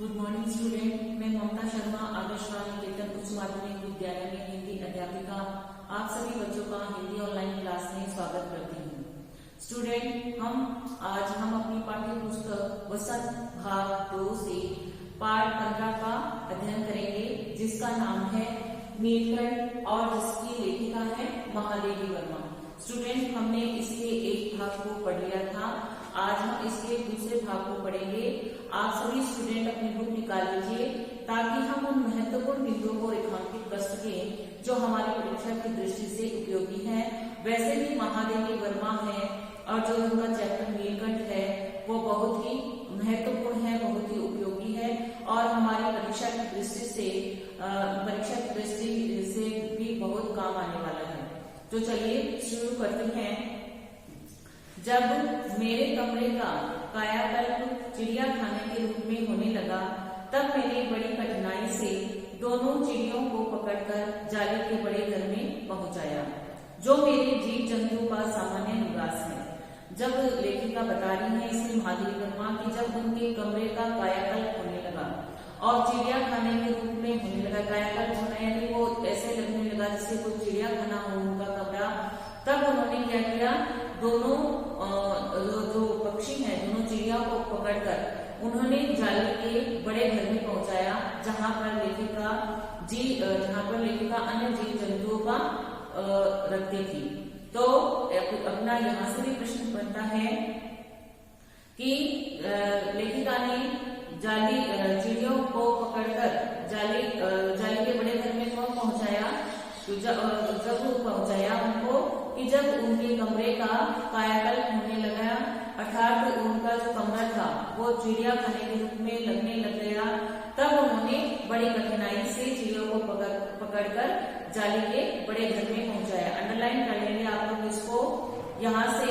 Good morning student, मैं ममता शर्मा आदर्श निकेतन उच्च माध्यमिक विद्यालय में हिंदी अध्यापिका आप सभी बच्चों का हिंदी ऑनलाइन क्लास में स्वागत करती हूँ। स्टूडेंट, हम अपनी पाठ्य पुस्तक वसंत भाग 2 से पाठ 15 का अध्ययन करेंगे, जिसका नाम है नीलकंठ और जिसकी लेखिका है महादेवी वर्मा। स्टूडेंट, हमने इसके एक भाग को पढ़ लिया था। आज हम इसके दूसरे भाग को पढ़ेंगे। आप सभी स्टूडेंट अपनी बुक निकाल लीजिए ताकि हम उन महत्वपूर्ण बिंदुओं को रेखांकित कर सकें जो हमारी परीक्षा की दृष्टि से उपयोगी है। वैसे भी महादेवी वर्मा है और जो उनका चैप्टर नीलकंठ है वो बहुत ही महत्वपूर्ण है, बहुत ही उपयोगी है और हमारी परीक्षा की दृष्टि से भी बहुत काम आने वाला है। तो चलिए शुरू करते हैं। जब मेरे कमरे का कायाकल्प चिड़ियाखाने के रूप में होने लगा, तब मैंने बड़ी कठिनाई से दोनों चिड़ियों को पकड़कर जाली के बड़े घर में पहुंचाया, जो मेरे जीव जंतु का सामान्य निवास है। जब लेखिका बता रही है इसमें महादेवी वर्मा की जब उनके कमरे का कायाकल्प होने लगा और चिड़ियाखाने के रूप में होने लगा, कायाकल्प होना यानी वो ऐसे लगने लगा जैसे कोई चिड़ियाखाना हो उनका कमरा, तब उन्होंने क्या किया, दोनों जो पक्षी हैं, दोनों चिड़िया को पकड़कर उन्होंने जाली के बड़े घर में पहुंचाया, जहां पर लेखिका अन्य जीव जंतुओं का रखती थी। तो अपना यहाँ से भी प्रश्न बनता है कि लेखिका ने चिड़ियों को पकड़कर जाली के बड़े घर में कौन पहुंचाया, जब पहुंचाया उनको कि जब उनके कमरे का कायाकल्प होने लगा, अर्थात उनका जो कमरा था वो चिड़ियाखाने के रूप में लगने लग गया, तब उन्होंने बड़ी कठिनाई से चिड़ियों को पकड़कर जाली के बड़े घर में पहुंचाया। अंडरलाइन कर लेंगे आप लोग इसको, यहाँ से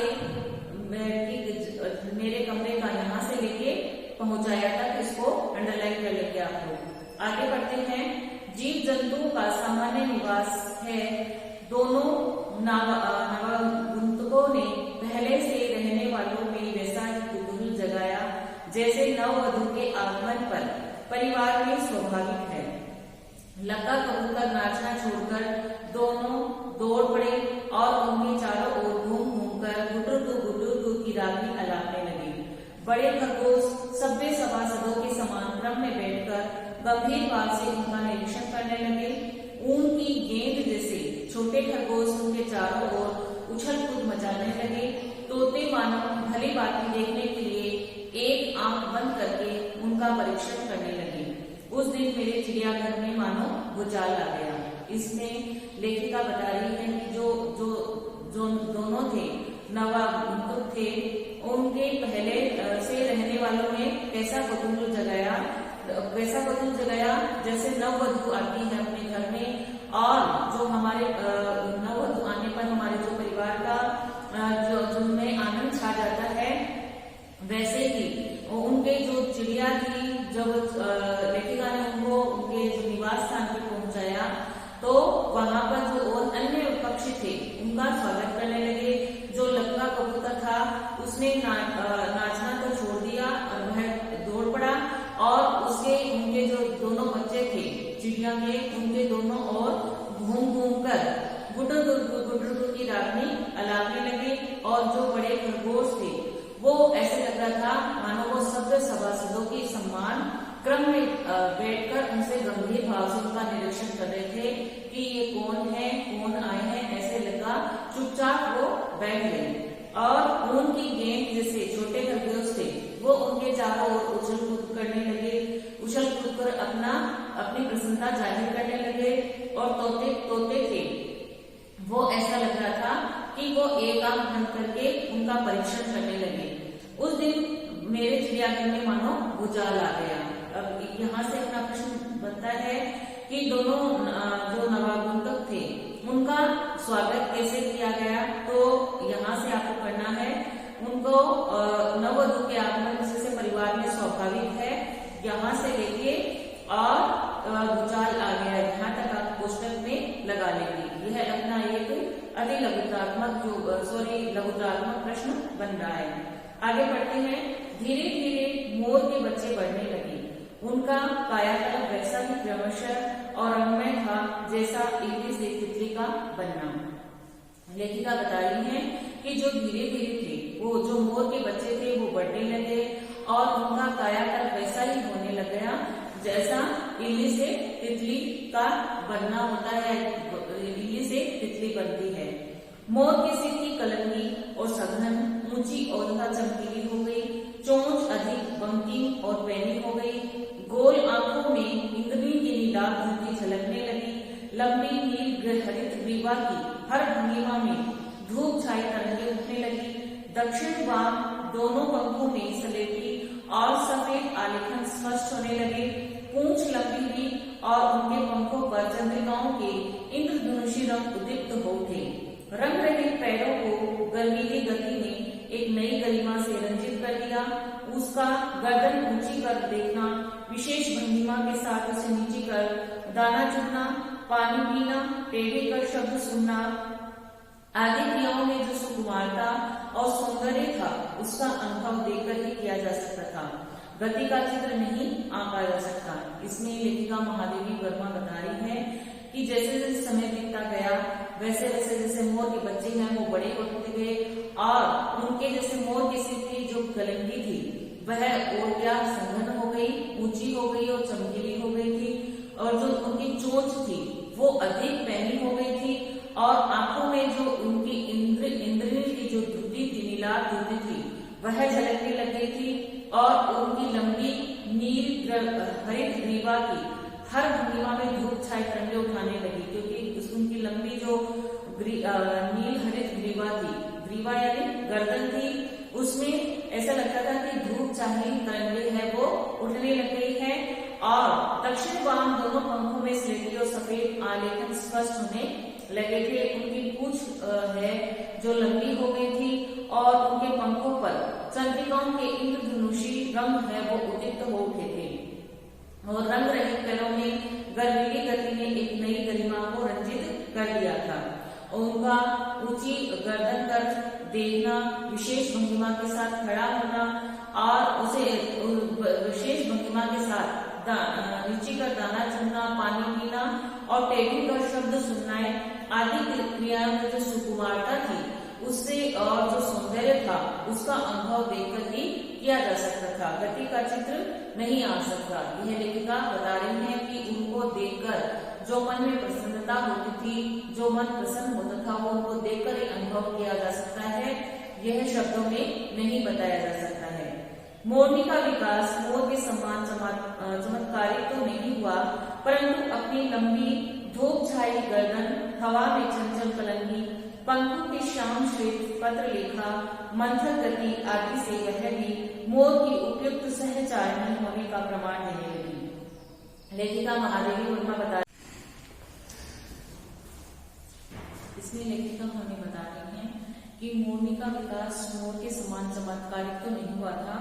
मेरे कमरे का यहाँ से लेके पहुंचाया तक इसको अंडरलाइन कर लेंगे आप लोग। आगे बढ़ते हैं। जीव जंतु का सामान्य निवास है। दोनों नवागंतुकों ने पहले से रहने वालों में वैसा ही कुतूहल जगाया जैसे नववधू के आगमन पर परिवार में स्वाभाविक है। लक्का कबूतर नाचना छोड़कर दोनों दौड़ पड़े और उनके चारों ओर घूम घूमकर गुटुरगु की रागनी अलापने लगे। बड़े खरगोश सभ्य सभासदों के समान क्रम में बैठकर गंभीर भाव से उनका निरीक्षण करने लगे। ऊन की गेंद जैसे छोटे खरगोश उनके चारों ओर उछल कूद मचाने लगे। तोते मानो भली बातें देखने के लिए एक आंख बंद करके उनका परीक्षण करने लगे। उस दिन मेरे चिड़ियाघर में मानो भूचाल आ गया। इसमें लेखिका बता रही है कि जो दोनों थे नवागंतुक थे, उनके पहले से रहने वालों ने कैसा कुतूहल जगाया जैसे नववधू आती है अपने घर में, और जो हमारे नववधू आने पर हमारे जो परिवार का जिनमें आनंद छा जाता है, वैसे ही उनके जो चिड़िया थी, जब लेखिका ने उनको उनके जो निवास स्थान पर पहुंचाया तो वहां पर जो और अन्य पक्षी थे उनका स्वागत करने लगे। जो लक्का कबूतर था उसने नाचना तो छोड़ दिया और वह दौड़ पड़ा और उनके जो दोनों बच्चे थे चिड़िया के, उनके दोनों ओर घूम घूम कर गुटुरगु की रागनी अलापने लगे। और जो बड़े खरगोश थे वो ऐसे लग रहा था मानो वो सभ्य सभासदों के सम्मान क्रम में बैठकर उनसे गंभीर भाव से उनका निरीक्षण कर रहे थे कि ये कौन है, कौन आए हैं, ऐसे लगा। चुपचाप वो बैठ गए और ऊन की गेंद जैसे छोटे खरगोश थे वो उनके चारों ओर उछल कूद करने लगे, उछल कूद कर अपनी प्रसन्नता जाहिर करने लगे। और तोते थे वो ऐसा लग रहा था कि वो एक आंख बंद करके उनका परीक्षण करने लगे। उस दिन मेरे चिड़ियाघर में मानो भूचाल आ गया। अब यहाँ से अपना प्रश्न बनता है कि दोनों जो नवागंतुक थे उनका स्वागत कैसे किया गया। तो यहाँ से आपको करना है, उनको नववधू के आगमन से परिवार में स्वाभाविक है, यहाँ से लेके और भूचाल आ गया, यहाँ तक आप कोष्टक में लगा लेंगे। यह अपना एक लघुत्रात्मक प्रश्न बन रहा है। आगे बढ़ते हैं। धीरे धीरे मोर के बच्चे बढ़ने लगे उनका कायाकल्प वैसा ही क्रमशः और रंगमय था जैसा इल्ली से तितली का बनना। लेखिका बता रही है कि जो धीरे धीरे थे, वो जो मोर के बच्चे थे वो बढ़ने लगे और उनका कायाकल्प वैसा ही होने लग गया जैसा इल्ली से तितली का बनना होता है, इल्ली से तितली बनती है। मोर के सिर की कलंगी और सघन, ऊंची और तथा चमकीली हो गई, चोंच अधिक बंकिंग और पैनी हो गई, गोल आंखों में इंद्रनी की नीलाभ धूप झलकने लगी, लंबी नील हरित ग्रीवा की हर भंगिमा में धूप छाई तरंगे उठने लगी, दक्षिण वाम दोनों पंखों में सलेटी और सफेद आलेखन स्पष्ट होने लगे, पूंछ लंबी हुई और उनके पंखों पर चंद्रिकाओं के इंद्रधनुषी रंग उद्दीप्त हो उठे। रंग रहित पैरों को गर्मीली गति ने एक नई गरिमा से रंजित कर दिया। उसका गर्दन ऊंची कर देखना, विशेष भंगिमा के साथ उसे नीचे कर दाना चुनना, पानी पीना, टेढ़े कर शब्द सुनना आदि क्रियाओं में जो सुकुमारता और सौंदर्य था उसका अनुभव देखकर ही किया जा सकता था। गति का चित्र नहीं आंका जा सकता। इसमें लेखिका महादेवी वर्मा बता रही है कि जैसे जैसे समय बीतता गया वैसे वैसे जैसे मोर के बच्चे हैं वो बड़े होते गए और उनके जैसे मोर के सिर की जो कलंगी थी वह और क्या संघन हो गई, ऊंची हो गई और चमकीली हो गई थी, और जो उनकी चोंच थी वो अधिक पैनी हो गई थी और आंखों में जो उनकी इंद्रियों की जो धुंधी थी, नीलाभ धुंधी थी वह झलकने लग गई थी और उनकी लंबी नील हरित ग्रीवा की हर भंगिमा में धूप छाई तरंगे उठाने लगी, क्योंकि उनकी लंबी जो नील हरित ग्रीवा थी, ग्रीवा यानी गर्दन थी, उसमें ऐसा लगता था कि धूप छाई तरंगे है वो उठने लग गई है और दक्षिण वाम दोनों पंखों में स्लेटी और सफेद आलेखन स्पष्ट होने लगे थे। उनकी पूंछ है जो लंबी हो गई थी और उनके पंखों पर चंद्रिकाओं के इंद्रधनुषी रंग है वो उदित हो उठे थे और रंग रहित पैरों में गर्मीली गति ने एक नई गरिमा को रंजित कर दिया था। उनका ऊंची गर्दन कर देखना, विशेष भंगिमा के साथ खड़ा होना और उसे विशेष भंगिमा के साथ नीचे का दाना चुनना, पानी पीना और टेढ़ी कर शब्द सुनना आदि क्रियाओं में जो सुकुमारता थी उससे और जो सौंदर्य था उसका अनुभव देखकर ही किया जा सकता था। गति का चित्र नहीं आ सकता। यह लेखिका बता रही है कि उनको देखकर जो मन में प्रसन्नता होती थी, जो मन प्रसन्न होता था वो उनको देखकर ही अनुभव किया जा सकता है, यह शब्दों में नहीं बताया जा सकता है। मोरनी का विकास मोर के समान चमत्कारिक तो नहीं हुआ, परंतु अपनी लंबी धूप छाई गर्दन, हवा में चंचल कलंगी, पंखों के श्याम श्वेत पत्र लेखा, मंथर गति आदि से यह भी मोर की उपयुक्त सहचारिणी होने का प्रमाण देने लगी। लेखिका महादेवी वर्मा बता इसमें लेखिका हमें बता रही है कि मोरनी का विकास मोर के समान चमत्कारिक तो नहीं हुआ था,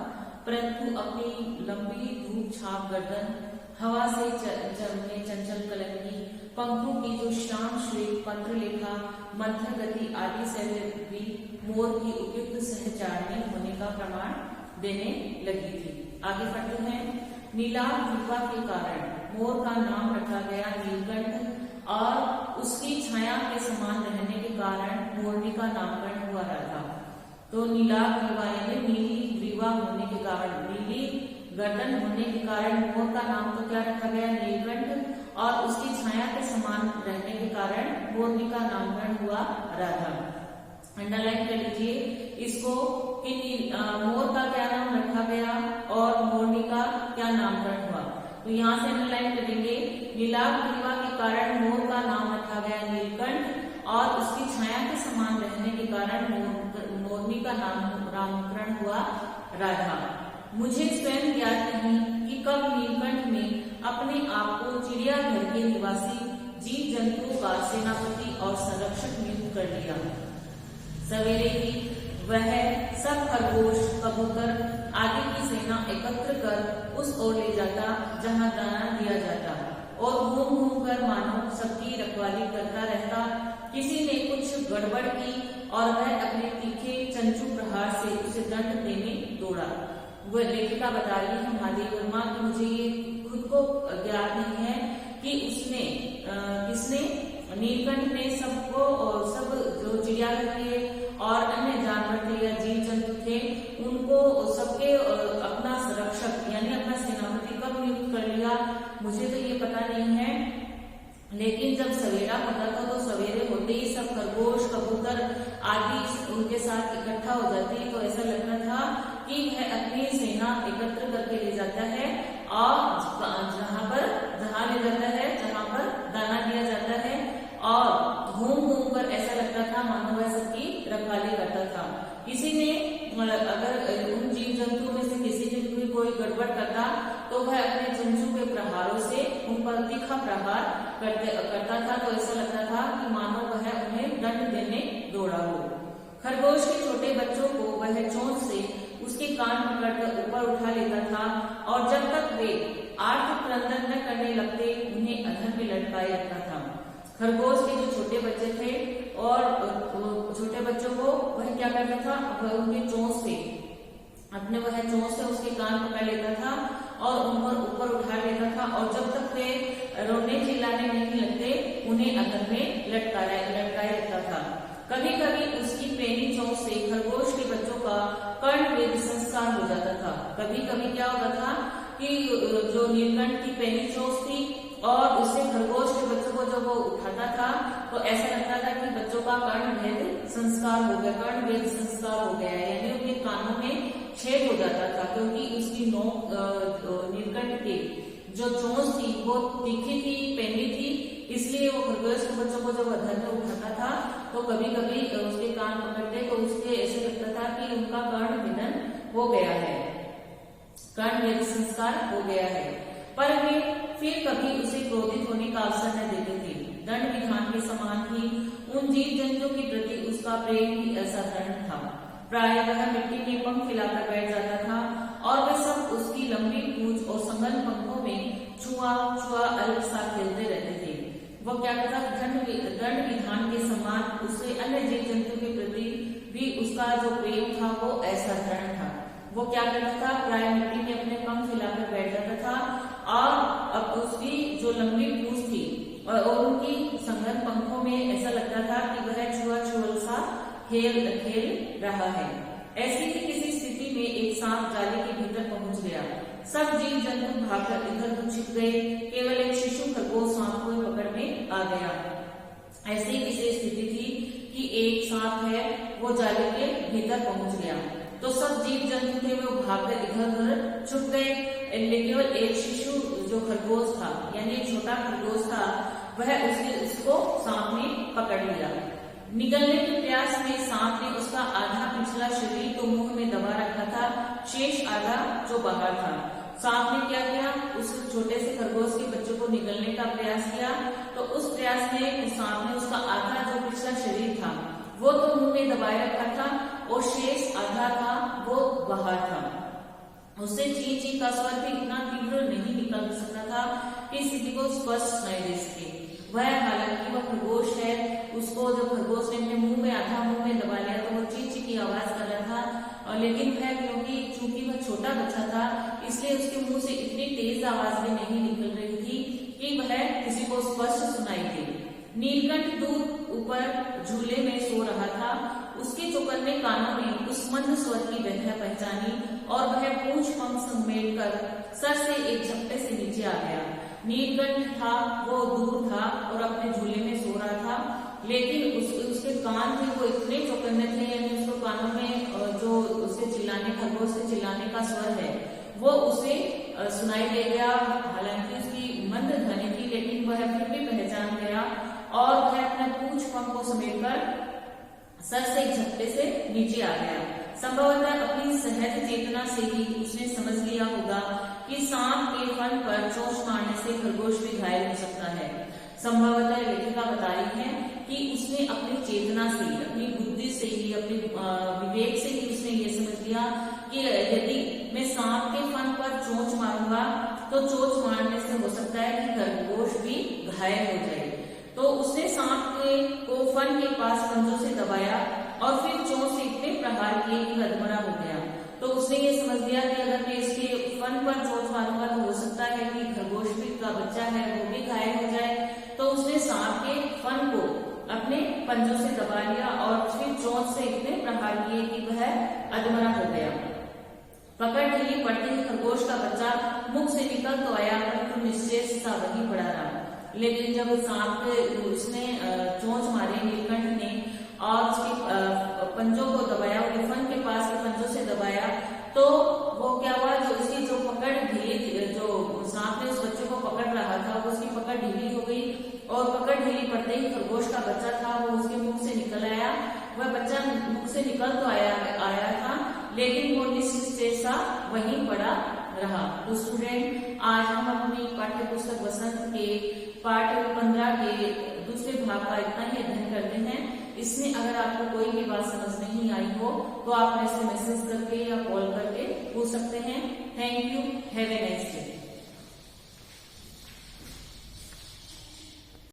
परंतु अपनी लंबी धूप छाप गर्दन, हवा से चंचल कलंगी, पंखों की जो श्याम श्वेत पत्र लेखा, मंथर गति आदि से भी मोर की उपयुक्त सहचारिणी होने का प्रमाण देने लगी थी। आगे बढ़ते हैं। नीलाभ ग्रीवा के कारण मोर का नाम रखा गया नीलकंठ और उसकी छाया के समान रहने के कारण मोरनी का नामकरण हुआ था। तो नीलाभ ग्रीवा यानी नीली ग्रीवा होने के कारण, नीली गर्दन होने के कारण मोर का नाम तो क्या रखा गया नीलकंठ और उसकी छाया के समान रहने के कारण मोरनी का नामकरण हुआ राधा। अंडरलाइन कर लीजिए इसको कि मोर का क्या नाम रखा गया और मोरनी का क्या नामकरण हुआ। तो यहाँ से अंडरलाइन करेंगे, नीलाभ ग्रीवा के कारण मोर का नाम रखा गया नीलकंठ और उसकी छाया के समान रहने के कारण मोरनी का नामकरण हुआ राधा। मुझे स्वयं ज्ञात नहीं कि कब नीलकंठ ने अपने आप को चिड़ियाघर के निवासी जीव जंतुओं का सेनापति और संरक्षक नियुक्त कर लिया। सवेरे ही वह सब खरगोश, कबूतर आदि की सेना एकत्र कर उस ओर ले जाता जहां दाना दिया जाता और घूम घूम कर मानो सबकी रखवाली करता रहता। किसी ने कुछ गड़बड़ की और वह अपने तीखे चंचू प्रहार से उसे दंड देने दौड़ा। वो लेखिका बता रही है महादेव वर्मा कि मुझे ये खुद को ज्ञात नहीं है कि उसने किसने नीलकंठ ने सबको सब जो चिड़ियाघर के और अन्य जानवर थे या जीव जंतु थे उनको सबके अपना संरक्षक यानी अपना सेनापति कब नियुक्त कर लिया, मुझे तो ये पता नहीं है। लेकिन जब सवेरा होता था तो सवेरे होते ही सब खरगोश कबूतर आदि उनके साथ इकट्ठा हो जाते, तो ऐसा लगता था कि वह अपनी सेना एकत्र करके ले जाता है और जहां ले जाता है जहां पर दाना दिया जाता है और घूम घूम कर ऐसा लगता था मानो वह सबकी रखवाली करता था। किसी ने अगर उन जीव जंतुओं में से किसी ने भी कोई गड़बड़ करता तो वह अपने जंजू के प्रहारों से उन पर तीखा प्रहार करता था, तो ऐसा लगता था कि मानो वह उन्हें दंड देने दौड़ा हो। खरगोश के छोटे बच्चों को वह चोंच से उसके कान पकड़कर ऊपर उठा लेता था और जब तक वे आर्थ क्रंदन न करने लगते उन्हें अधर में लटकाए रखता था। खरगोश के जो छोटे बच्चे थे और छोटे बच्चों को वह क्या करता था, वह उनके चोंच से उसके कान पकड़ लेता था और उन पर ऊपर उठा लेता था और जब तक वे रोने चिल्लाने नहीं लगते उन्हें अधर में लटकाए रखता था। कभी कभी उसकी पैनी चोंच से खरगोश के बच्चों का कर्णवेध संस्कार हो जाता था। कभी कभी क्या होता था कि जो नीलकंठ की पैनी चोंच थी और उससे खरगोश के बच्चों को जब वो उठाता था तो ऐसा लगता था कि बच्चों का कर्णवेध संस्कार हो गया, यानी उनके कानों में छेद हो जाता था, क्योंकि उसकी नोक नीलकंठ की जो चोंच थी वो तीखी थी, पैनी थी, इसलिए वो खरगोश के बच्चों को जब अधर में उठाता था तो कभी कभी उसके कान पकड़ते तो उसके ऐसे लगता था कि उनका कर्णवेधन हो गया है, कर्णवेध संस्कार हो गया है। पर वे फिर कभी उसे क्रोधित होने का अवसर न देते थे। दंड विधान के समान ही उन जीव जंतुओं के प्रति उसका प्रेम भी असाधारण था। प्राय वह मिट्टी में पंख फैलाकर बैठ जाता था और वे सब उसकी लंबी पूंछ और संगन पंखों में छुआ अलग सा खेलते रहते थे। वो क्या करता, दंड विधान के समान उससे अन्य जीव जंतु के प्रति भी उसका जो प्रेम था वो असाधारण था। वो क्या करता था, प्राय मिट्टी में अपने पंख फैलाकर बैठ जाता था और अब उसकी जो लंबी पूंछ थी और उनकी संगन पंखों में ऐसा लगता था कि वह छुआ सा खेल रहा है। ऐसी ही किसी स्थिति में एक सांप जाली के भीतर पहुंच गया। सब जीव जंतु भागकर इधर छिप गए, केवल एक शिशु खरगोश सांप को पकड़ में आ गया। ऐसी किसी स्थिति थी कि एक सांप है वो जाली के भीतर पहुंच गया तो सब जीव जंतु थे वो भागकर इधर उधर छुप गए, केवल एक शिशु जो खरगोश था यानी एक छोटा खरगोश था वह उसको सांप ने पकड़ लिया। निगलने के प्रयास में सांप ने उसका आधा पिछला शरीर तो मुंह में दबा रखा था, शेष आधा जो बाहर था। सांप ने क्या किया, उस छोटे से खरगोश के बच्चों को निगलने का प्रयास किया तो उस प्रयास में सांप ने उसका आधा जो पिछला शरीर था वो तो मुंह में दबाए रखा था और शेष आधा था वो बाहर था। उससे ची ची का स्वर भी इतना तीव्र नहीं निकल सकता था कि स्थिति को स्पष्ट सुनाई दे सके। वह हालांकि वह खरगोश है, उसको जब खरगोश ने अपने मुंह में आधा मुंह में दबा लिया तो वो ची ची की आवाज कर रहा था और लेकिन वह क्योंकि चूंकि वह छोटा बच्चा था इसलिए उसके मुंह से इतनी तेज आवाज भी नहीं निकल रही थी कि वह किसी को स्पष्ट सुनाई दे। नीलकंठ दूर ऊपर झूले में सो रहा था। उसके चौकन्ने कानों ने उस मंद स्वर की व्याख्या पहचानी और वह पूंछ पंख समेट कर सर से एक झपटे से नीचे आ गया। नीलकंठ था वो दूर था और अपने झूले में सो रहा था, लेकिन उसके कान थे वो इतने चौकन्ने थे, यानी उसको कानों में जो उसे खरगोश से चिल्लाने का स्वर है वो उसे सुनाई दे गया। हालांकि उसकी मंद ध्वनि थी लेकिन वह फिर भी पहचान गया और वह अपने पूंछ पंख को समेटकर सर से एक झपटे से नीचे आ गया। संभवतः अपनी सहज चेतना से ही उसने समझ लिया होगा कि सांप के फन पर चोंच मारने से खरगोश भी घायल हो सकता है। संभवतः लेखिका बता रही है कि उसने अपनी चेतना से ही, अपनी बुद्धि से ही, अपने विवेक से ही उसने ये समझ लिया कि यदि मैं सांप के फन पर चोंच मारूंगा तो चोंच मारने से हो सकता है कि खरगोश भी घायल हो जाए। तो उसने सांप को फन के पास पंजों से दबाया और फिर चोंच से इतने प्रहार किए कि अधमरा हो गया। तो उसने ये समझ लिया कि अगर मैं इसके फन पर चोट मारूंगा तो हो सकता है कि खरगोश भी का बच्चा है वो भी घायल हो जाए। तो उसने सांप के फन को अपने पंजों से दबा लिया और फिर चोंच से इतने प्रहार किए कि वह अधमरा हो गया। पकड़ ढीली पड़ते ही खरगोश का बच्चा मुख से निकल तो आया, परंतु निश्चेष सा वहीं पड़ा रहा। लेकिन जब सांप उसने चोंच मारे नीलकंठ ने और उसके पंजों को दबाया, फन के पास के पंजों से दबाया, तो वो क्या हुआ, जो उसकी जो पकड़ ढीली, जो सांप ने उस बच्चे को पकड़ रहा था वो उसकी पकड़ ढीली हो गई और पकड़ ढीली पड़ते ही खरगोश का बच्चा था वो उसके मुख से निकल आया। वह बच्चा मुख से निकल तो आया था, लेकिन वो निश्चेष सा वहीं पड़ा रहा। तो स्टूडेंट, आज हम अपनी पाठ्य पुस्तक वसंत के पाठ 15 के दूसरे भाग का इतना ही अध्ययन करते हैं। इसमें अगर आपको कोई भी बात समझ नहीं आई हो तो आप ऐसे मैसेज करके या कॉल करके पूछ सकते हैं। Thank you, have a nice day.